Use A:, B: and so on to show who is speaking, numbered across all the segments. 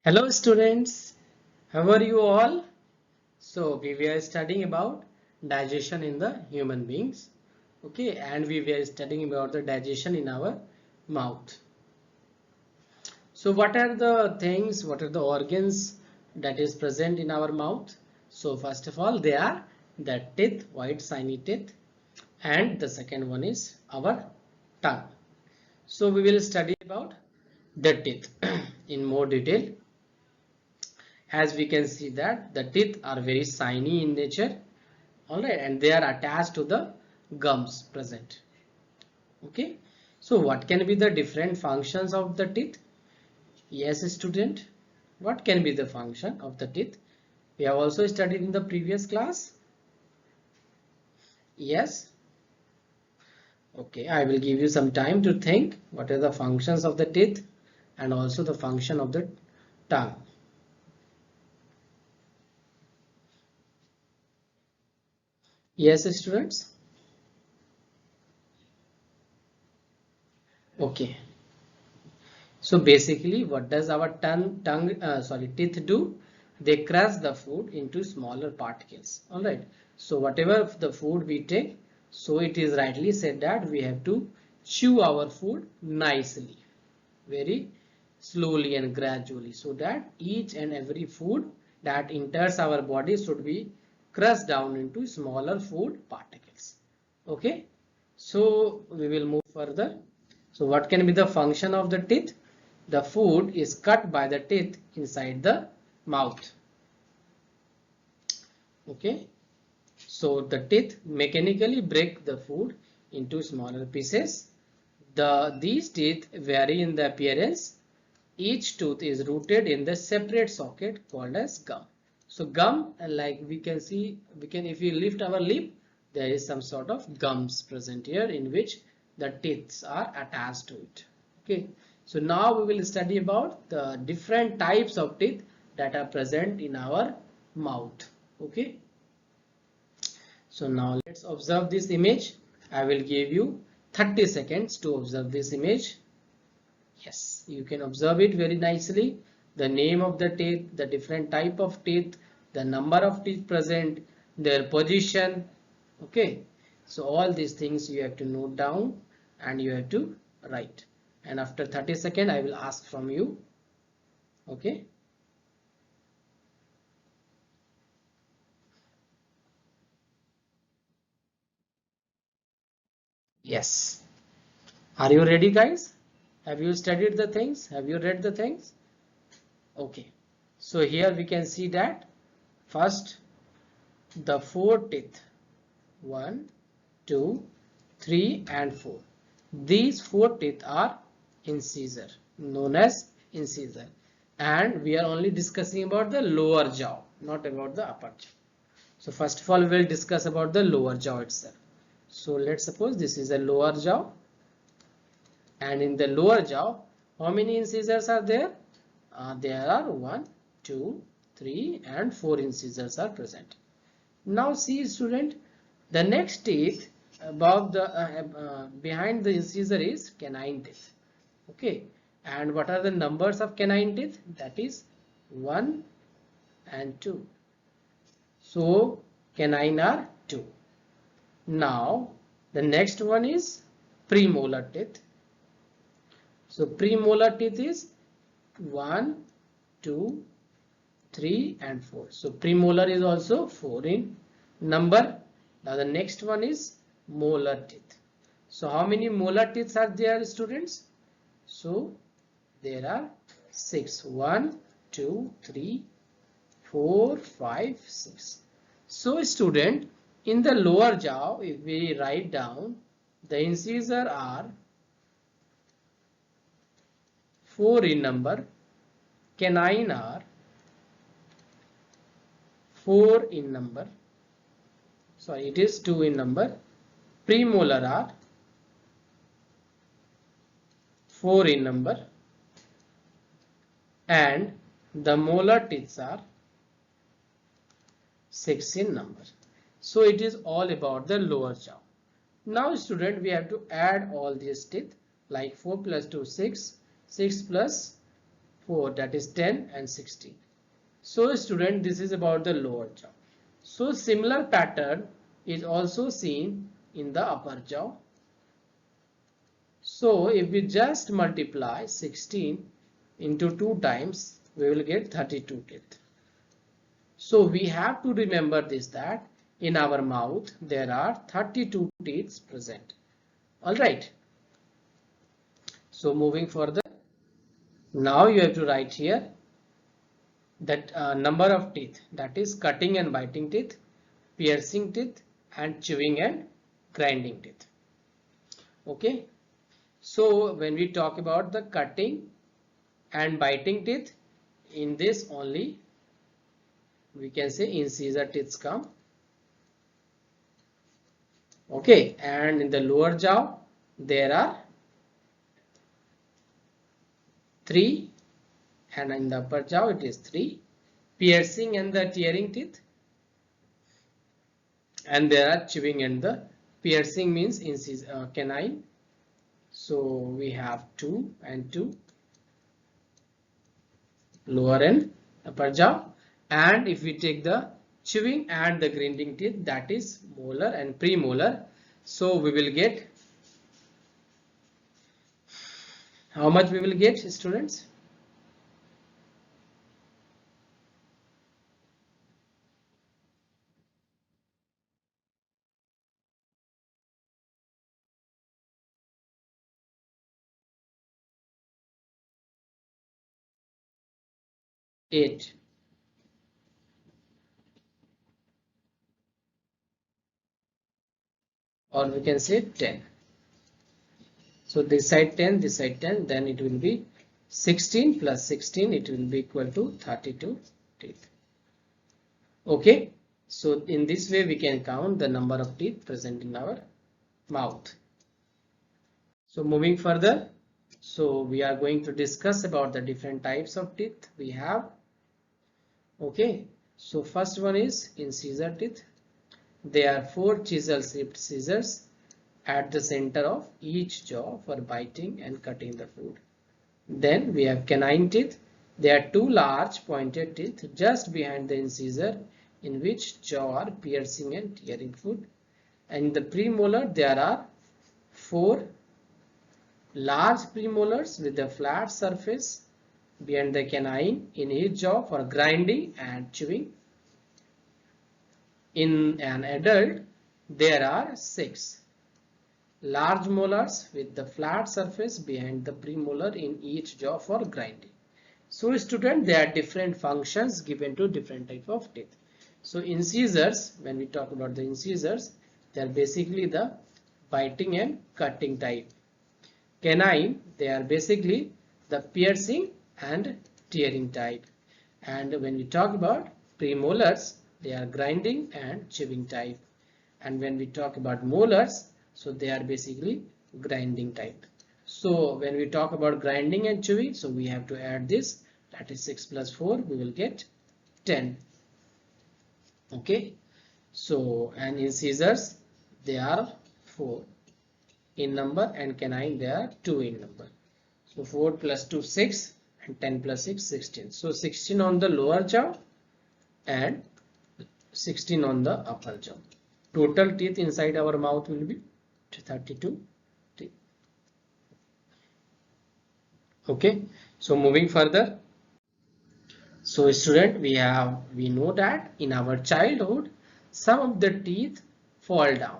A: Hello students, how are you all? So we were studying about digestion in the human beings. Okay, and we were studying about the digestion in our mouth. So what are the things, what are the organs that is present in our mouth? So first of all, they are the teeth, white shiny teeth, and the second one is our tongue. So we will study about the teeth in more detail. As we can see that the teeth are very shiny in nature, all right, and they are attached to the gums present. Okay, so what can be the different functions of the teeth? Yes, student, what can be the function of the teeth? We have also studied in the previous class. Yes. Okay, I will give you some time to think what are the functions of the teeth and also the function of the tongue. Yes, students. Okay. So basically, what does our teeth do? They crush the food into smaller particles. All right. So whatever the food we take, so it is rightly said that we have to chew our food nicely, very slowly and gradually, so that each and every food that enters our body should be crushed down into smaller food particles. Okay. So we will move further. So what can be the function of the teeth? The food is cut by the teeth inside the mouth. Okay. So the teeth mechanically break the food into smaller pieces. These teeth vary in the appearance. Each tooth is rooted in the separate socket called as gum. So gum, like we can see, if we lift our lip, there is some sort of gums present here in which the teeth are attached to it. Okay. So now we will study about the different types of teeth that are present in our mouth. Okay. So now let's observe this image. I will give you 30 seconds to observe this image. Yes, you can observe it very nicely. The name of the teeth, the different type of teeth, the number of teeth present, their position. Okay. So all these things you have to note down and you have to write. And after 30 seconds, I will ask from you. Okay. Yes. Are you ready, guys? Have you studied the things? Have you read the things? Okay. So here we can see that first the four teeth. 1, 2, 3 and 4. These four teeth are incisor, known as incisor, and we are only discussing about the lower jaw, not about the upper jaw. So first of all we will discuss about the lower jaw itself. So let's suppose this is a lower jaw, and in the lower jaw how many incisors are there? There are 1, 2, 3 and 4 incisors are present. Now see student, the next teeth above the behind the incisor is canine teeth. Okay, and what are the numbers of canine teeth? That is 1 and 2. So canine are 2. Now the next one is premolar teeth. So premolar teeth is 1, 2, 3 and 4. So premolar is also 4 in number. Now the next one is molar teeth. So how many molar teeth are there, students? So there are 6. 1, 2, 3, 4, 5, 6. So student, in the lower jaw, if we write down, the incisors are 4 in number, canine are 4 in number, sorry, it is 2 in number, premolar are 4 in number, and the molar teeth are 6 in number. So it is all about the lower jaw. Now student, we have to add all these teeth, like 4 plus 2 6, 6 plus 4, that is 10 and 16. So student, this is about the lower jaw. So similar pattern is also seen in the upper jaw. So if we just multiply 16 into 2 times, we will get 32 teeth. So we have to remember this, that in our mouth there are 32 teeth present. Alright. So moving further, now you have to write here that number of teeth, that is cutting and biting teeth, piercing teeth, and chewing and grinding teeth. Okay. So when we talk about the cutting and biting teeth, in this only we can say incisor teeth come. Okay, and in the lower jaw there are 3, and in the upper jaw it is 3. Piercing and the tearing teeth, and there are chewing and the piercing means incisor canine. So we have 2 and 2, lower and upper jaw. And if we take the chewing and the grinding teeth, that is molar and premolar. So we will get, how much we will get, students? Eight, or we can say 10. So this side 10, this side 10, then it will be 16 plus 16, it will be equal to 32 teeth. Okay, so in this way we can count the number of teeth present in our mouth. So moving further, so we are going to discuss about the different types of teeth we have. Okay, so first one is incisor teeth. There are 4 chisel shaped scissors at the center of each jaw for biting and cutting the food. Then we have canine teeth. There are 2 large pointed teeth just behind the incisor in which jaw are piercing and tearing food. And in the premolar there are 4 large premolars with a flat surface behind the canine in each jaw for grinding and chewing. In an adult, there are 6 large molars with the flat surface behind the premolar in each jaw for grinding. So student, there are different functions given to different type of teeth. So incisors, when we talk about the incisors, they are basically the biting and cutting type. Canine, they are basically the piercing and tearing type. And when we talk about premolars, they are grinding and chewing type. And when we talk about molars, so they are basically grinding type. So when we talk about grinding and chewing, so we have to add this, that is 6 plus 4, we will get 10. Okay, so and incisors, they are 4 in number, and canine, they are 2 in number. So 4 plus 2, 6, and 10 plus 6, 16. So 16 on the lower jaw and 16 on the upper jaw. Total teeth inside our mouth will be 32 teeth. Okay, so moving further. So student, we know that in our childhood some of the teeth fall down.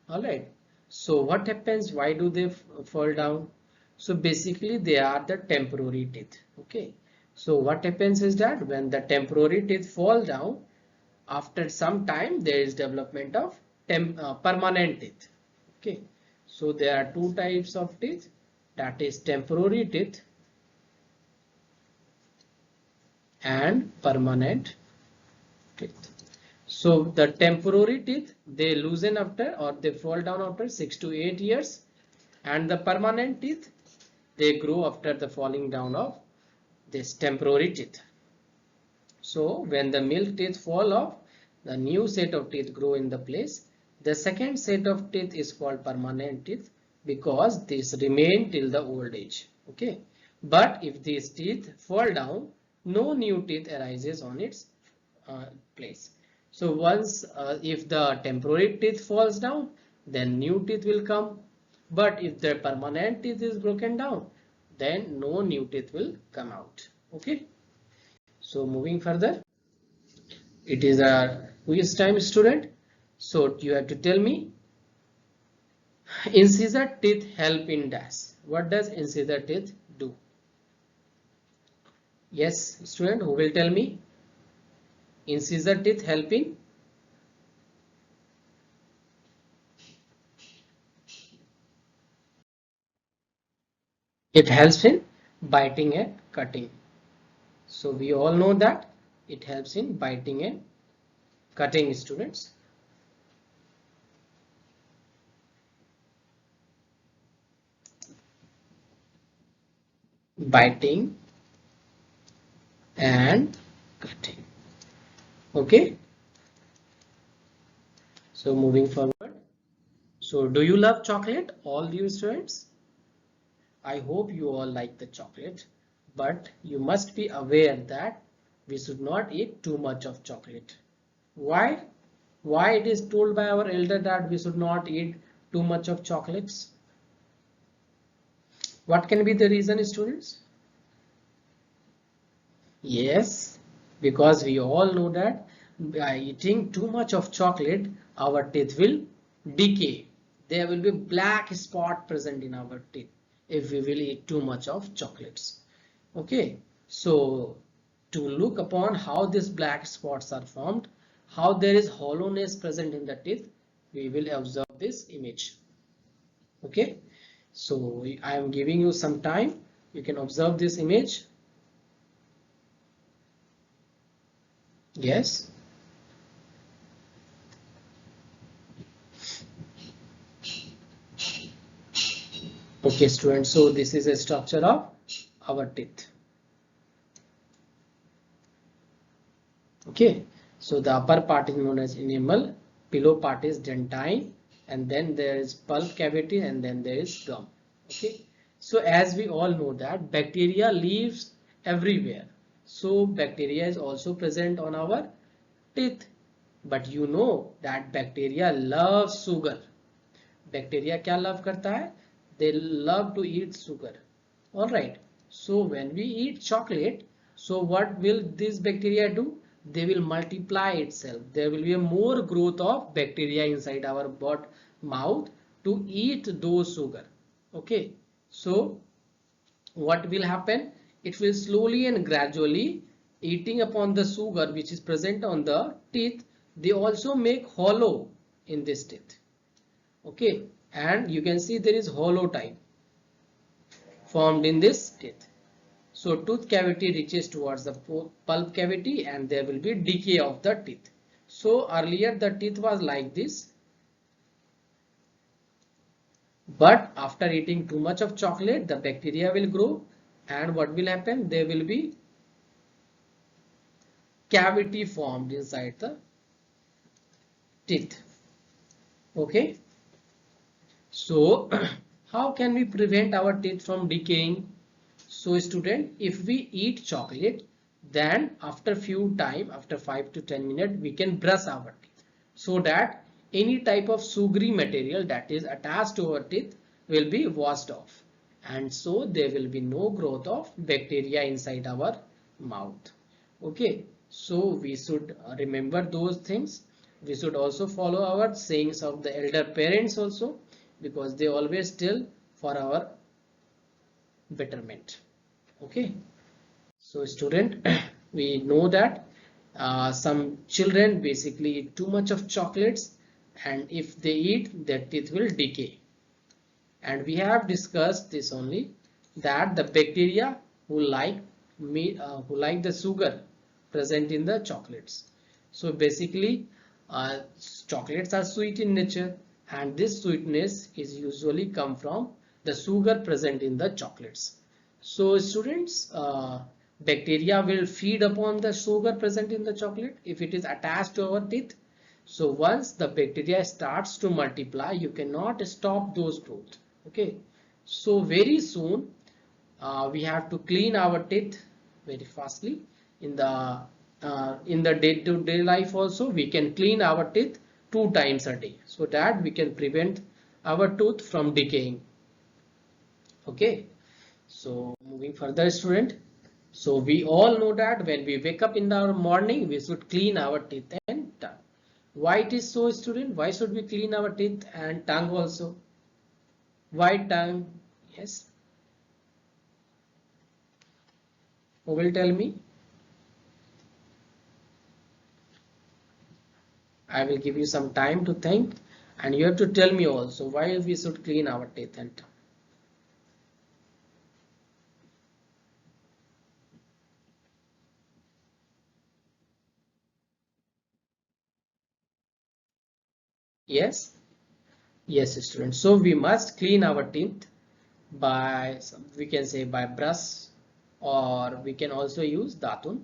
A: All right. So what happens? Why do they fall down? So basically they are the temporary teeth. Okay. So what happens is that when the temporary teeth fall down, after some time there is development of permanent teeth. Okay. So there are 2 types of teeth, that is temporary teeth and permanent teeth. So the temporary teeth, they loosen after, or they fall down after 6 to 8 years, and the permanent teeth, they grow after the falling down of this temporary teeth. So when the milk teeth fall off, the new set of teeth grow in the place. The second set of teeth is called permanent teeth because these remain till the old age. Okay. But if these teeth fall down, no new teeth arises on its place. So once if the temporary teeth falls down, then new teeth will come. But if the permanent teeth is broken down, then no new teeth will come out. Okay. So moving further, it is a quiz time, student. So you have to tell me, incisor teeth help in dash. What does incisor teeth do? Yes, student, who will tell me? Incisor teeth help in? It helps in biting and cutting. So we all know that it helps in biting and cutting, students. Biting and cutting. Okay. So moving forward. So do you love chocolate, all you students? I hope you all like the chocolate, but you must be aware that we should not eat too much of chocolate. Why? Why it is told by our elder that we should not eat too much of chocolates? What can be the reason, students? Yes, because we all know that by eating too much of chocolate, our teeth will decay. There will be black spot present in our teeth if we will eat too much of chocolates. Okay, so to look upon how these black spots are formed, how there is hollowness present in the teeth, we will observe this image. Okay, so I am giving you some time. You can observe this image. Yes. Okay, students, so this is a structure of our teeth. Okay, so the upper part is known as enamel, below part is dentine, and then there is pulp cavity, and then there is gum. Okay, so as we all know that bacteria lives everywhere. So bacteria is also present on our teeth. But you know that bacteria loves sugar. Bacteria क्या love करता है? They love to eat sugar. All right. So when we eat chocolate, so what will this bacteria do? They will multiply itself. There will be a more growth of bacteria inside our mouth to eat those sugar. Okay. So what will happen? It will slowly and gradually eating upon the sugar which is present on the teeth. They also make hollow in this teeth. Okay, and you can see there is hollow type formed in this teeth. So tooth cavity reaches towards the pulp cavity and there will be decay of the teeth. So earlier the teeth was like this, but after eating too much of chocolate the bacteria will grow, and what will happen? There will be cavity formed inside the teeth. Okay, so how can we prevent our teeth from decaying? So student, if we eat chocolate, then after few time, after 5 to 10 minutes, we can brush our teeth so that any type of sugary material that is attached to our teeth will be washed off. And so there will be no growth of bacteria inside our mouth. Okay, so we should remember those things. We should also follow our sayings of the elder parents also, because they always tell for our betterment. Okay, so student, we know that some children basically eat too much of chocolates, and if they eat, their teeth will decay. And we have discussed this only, that the bacteria who like who like the sugar present in the chocolates. So basically chocolates are sweet in nature, and this sweetness is usually come from the sugar present in the chocolates. So students, bacteria will feed upon the sugar present in the chocolate if it is attached to our teeth. So once the bacteria starts to multiply, you cannot stop those growth. Okay, so very soon we have to clean our teeth very fastly. In the day-to-day life also, we can clean our teeth 2 times a day, so that we can prevent our tooth from decaying. Okay, so moving further, student. So we all know that when we wake up in the morning, we should clean our teeth and tongue. Why it is so, student? Why should we clean our teeth and tongue also? Why tongue? Yes. Who will tell me? I will give you some time to think, and you have to tell me also why we should clean our teeth and tongue. Yes? Yes, students. So we must clean our teeth by, we can say, by brush, or we can also use datun.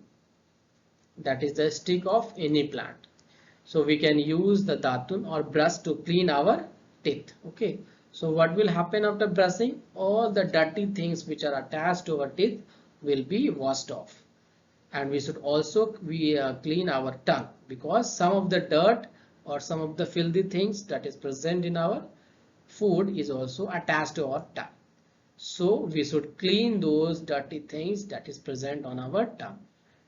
A: That is the stick of any plant. So we can use the datun or brush to clean our teeth. Okay. So what will happen after brushing? All the dirty things which are attached to our teeth will be washed off. And we should also clean our tongue, because some of the dirt or some of the filthy things that is present in our food is also attached to our tongue. So we should clean those dirty things that is present on our tongue.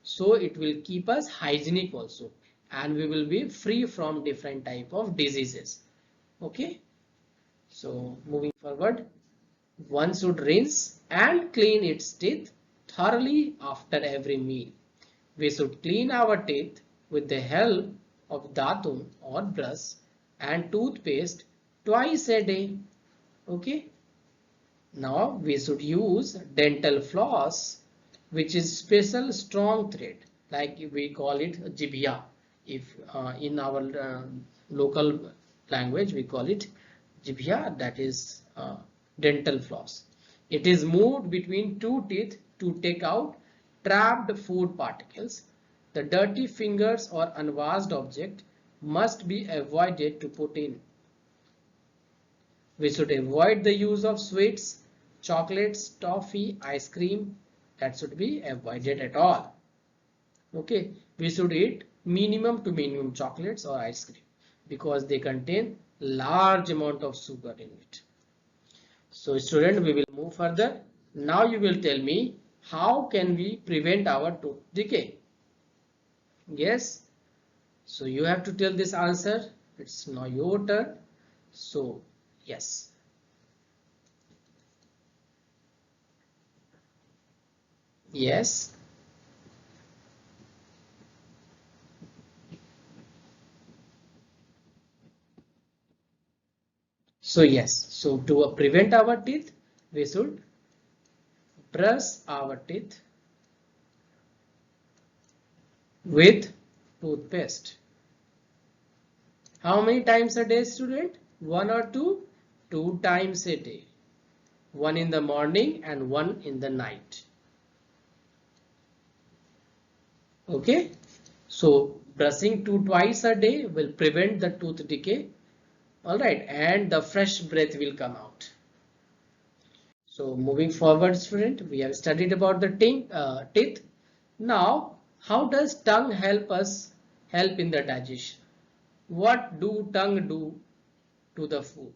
A: So it will keep us hygienic also, and we will be free from different type of diseases. Okay. So moving forward, one should rinse and clean its teeth thoroughly after every meal. We should clean our teeth with the help of datun or brush and toothpaste twice a day. Okay. Now we should use dental floss, which is special strong thread, like we call it jibia. If in our local language we call it jibia, that is dental floss. It is moved between two teeth to take out trapped food particles. The dirty fingers or unwashed object must be avoided to put in. We should avoid the use of sweets, chocolates, toffee, ice cream. That should be avoided at all. Okay, we should eat minimum to minimum chocolates or ice cream, because they contain large amount of sugar in it. So student, we will move further. Now you will tell me, how can we prevent our tooth decay? Yes. So you have to tell this answer. It's now your turn. So yes. Yes. So yes, so to prevent our teeth, we should brush our teeth with toothpaste. How many times a day, student? One or two? 2 times a day. One in the morning and one in the night. Okay. So brushing twice a day will prevent the tooth decay. Alright, and the fresh breath will come out. So moving forward, student, we have studied about the teeth. Now, how does tongue help in the digestion? What do tongue do to the food?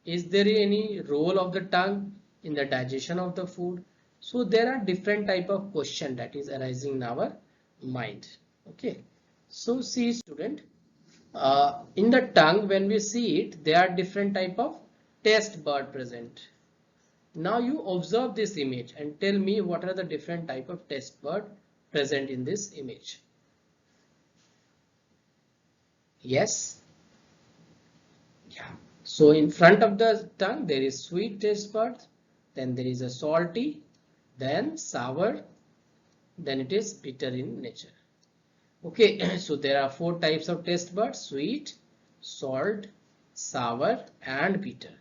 A: Is there any role of the tongue in the digestion of the food? So there are different type of question that is arising in our mind. Okay. So see, student, in the tongue, when we see it, there are different type of taste bud present. Now you observe this image and tell me what are the different type of taste bud present in this image. Yes. Yeah. So in front of the tongue there is sweet taste buds, then there is a salty, then sour, then it is bitter in nature. Okay, so there are 4 types of taste buds: sweet, salt, sour, and bitter.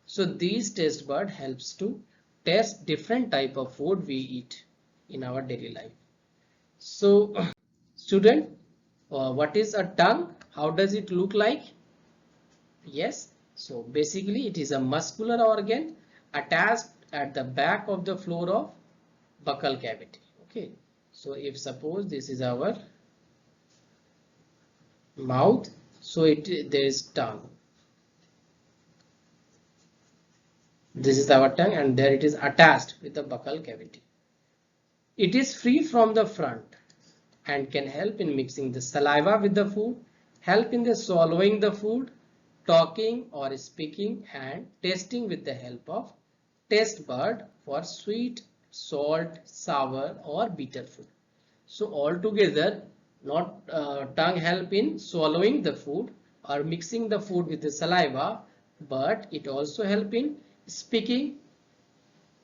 A: So these taste bud helps to taste different type of food we eat in our daily life. So student, what is a tongue? How does it look like? Yes, so basically it is a muscular organ attached at the back of the floor of buccal cavity. Okay, so if suppose this is our mouth, so there is tongue. This is our tongue, and there it is attached with the buccal cavity. It is free from the front and can help in mixing the saliva with the food, help in the swallowing the food, talking or speaking, and tasting with the help of taste bud for sweet, salt, sour or bitter food. So altogether, not tongue help in swallowing the food or mixing the food with the saliva, but it also help in speaking.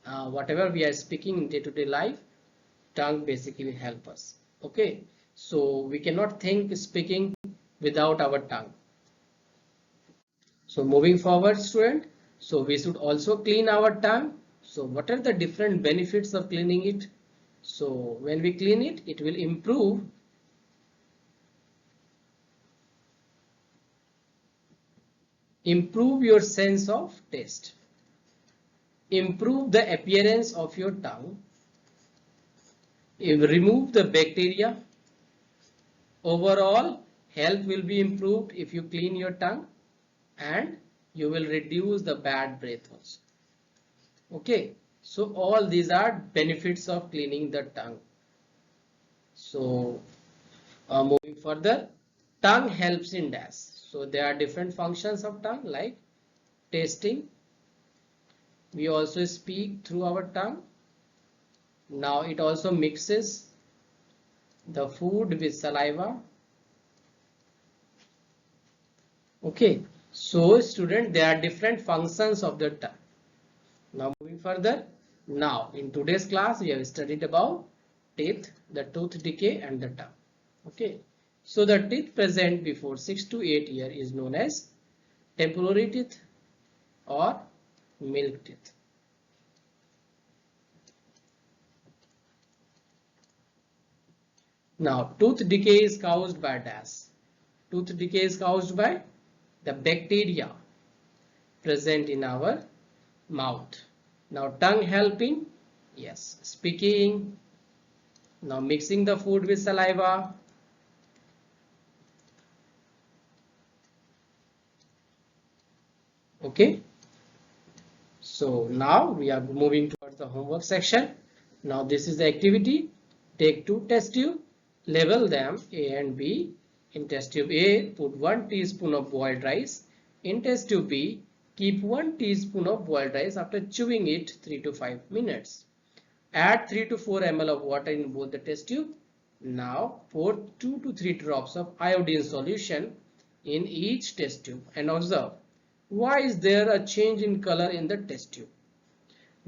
A: Whatever we are speaking in day-to-day life, tongue basically help us. Okay, so we cannot think speaking without our tongue. So moving forward, student, so we should also clean our tongue. So what are the different benefits of cleaning it? So when we clean it, it will improve your sense of taste, improve the appearance of your tongue, remove the bacteria. Overall health will be improved if you clean your tongue, and you will reduce the bad breath also. Okay, so all these are benefits of cleaning the tongue. So moving further, tongue helps in dash. So there are different functions of tongue, like tasting. We also speak through our tongue. Now it also mixes the food with saliva. Okay, so student, there are different functions of the tongue. Now moving further, now in today's class we have studied about teeth, the tooth decay and the tongue. Okay, so the teeth present before 6 to 8 years is known as temporary teeth or milk teeth. Now tooth decay is caused by dash. Tooth decay is caused by the bacteria present in our mouth. Now tongue helping, yes, speaking. Now mixing the food with saliva. Okay, so now we are moving towards the homework section. Now this is the activity. Take two test tube, label them A and B. In test tube A, put 1 teaspoon of boiled rice. In test tube B, keep 1 teaspoon of boiled rice after chewing it 3 to 5 minutes. Add 3 to 4 ml of water in both the test tube. Now pour 2 to 3 drops of iodine solution in each test tube and observe why is there a change in color in the test tube.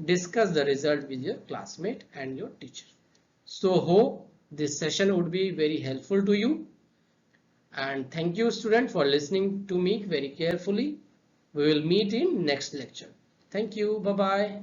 A: Discuss the result with your classmate and your teacher. So hope this session would be very helpful to you. And thank you student for listening to me very carefully. We will meet in next lecture. Thank you. Bye-bye.